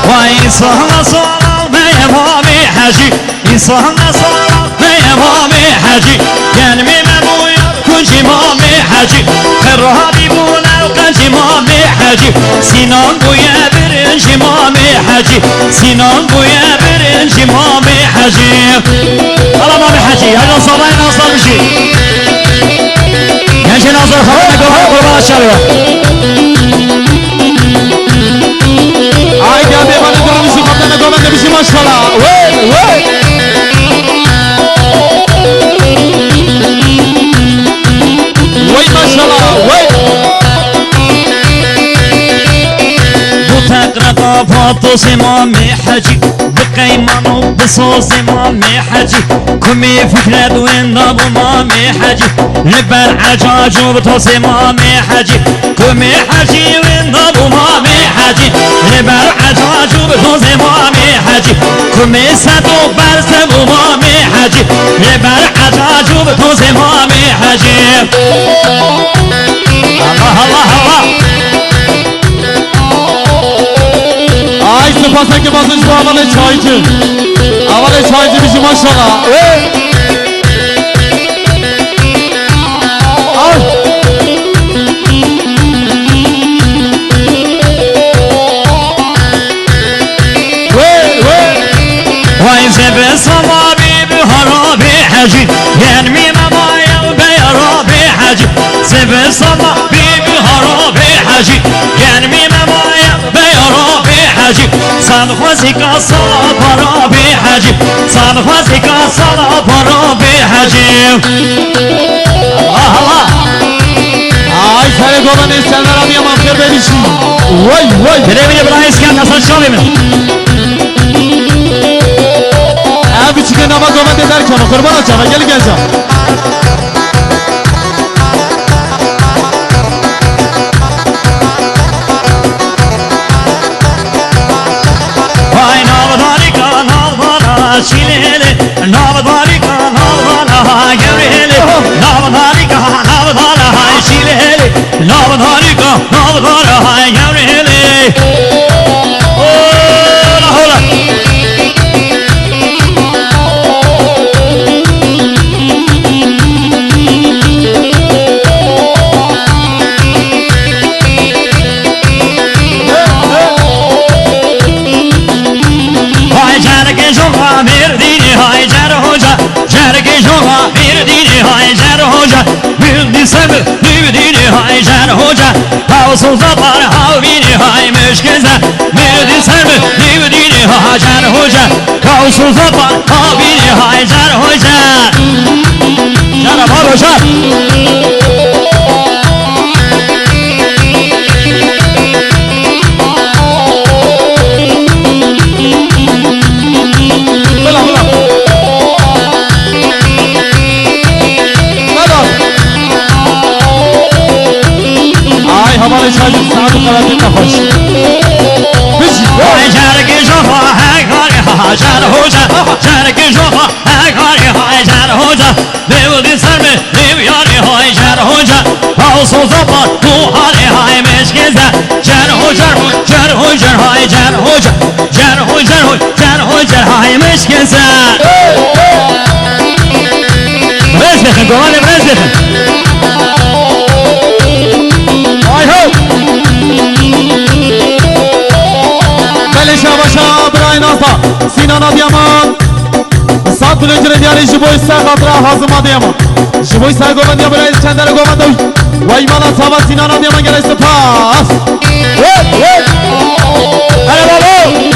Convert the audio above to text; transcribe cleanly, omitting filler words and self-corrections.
وإنسان صلاة بإمام حجي إنسان صلاة بإمام حجي كان ممنوع كنت إمام حجي الرهابي بولا وكنت إمام حجي سنان بويا برنج إمام حجي سنان بويا برنج إمام حجي الله إمام حجي هذا صلاة ناصر بشي ينشي ناصر خبرنا قربان الشارع Haydi abi bana durmuşsun kaptana komanda bir şey maşallah. Vay vay. Vay maşallah vay. Bu takrata patos imami hacı بقيمانو بصوص امامي حجي كمي فكرة وين ابو مامي حجي لبر عجاج وبطوس امامي حجي كمي حجي وين ابو مامي حجي لبر عجاج وبطوس امامي حجي كمي سدو برس ابو مامي حجي لبر عجاج وبطوس امامي حجي الله الله الله Ay sıfasa ki basınç bu havalı çaycı. Havalı çaycı bir şey maşallah. Ay. Vay zebe salabi bi harabi hacı Yenmi memaya be yarabi hacı Zebe salabi bi harabi hacı Yenmi memaya be yarabi hacı Sadhvazi ka sala parabi hacı Sadhvazi ka sala parabi hacı Allah Allah Ay seni kolan istenler abi yaman kır beni için. Vay vay. Birebir bana iskan nasıl çalayım Abi çıkın ama kolan ederken o kurban açana gel geleceğim. Vay navdarika navdara çileli Navdarika navdara gevreli Navdarika navdara çileli Navdarika navdara gevreli Ola ola Hacer hoca Havsuz atar havbini haymış gezer Mirdi sermi divdini Hacer hoca Havsuz atar havbini Hacer hoca Şarap abi hoca Havalı çaycı sadık kalatın kafaş. Vay şarkı şofa hekari Hacer hoca Şarkı şofa hekari Hacer hoca Devdi sermi dev yari Hacer hoca Havsuz apar bu hali haymiş gezer Cer hocar cer hocar Hacer hoca Cer hocar cer hocar haymış gezer Rezbetin kovalim rezbetin Şabaşa Brian Asa Sinan Adıyaman Saat Bülent'in yani Jiboy Sağatıra Hazım Adıyaman Jiboy Sağatıra diye böyle kendine govanda Vaymana Sava Sinan Adıyaman gelesi pas Hele balo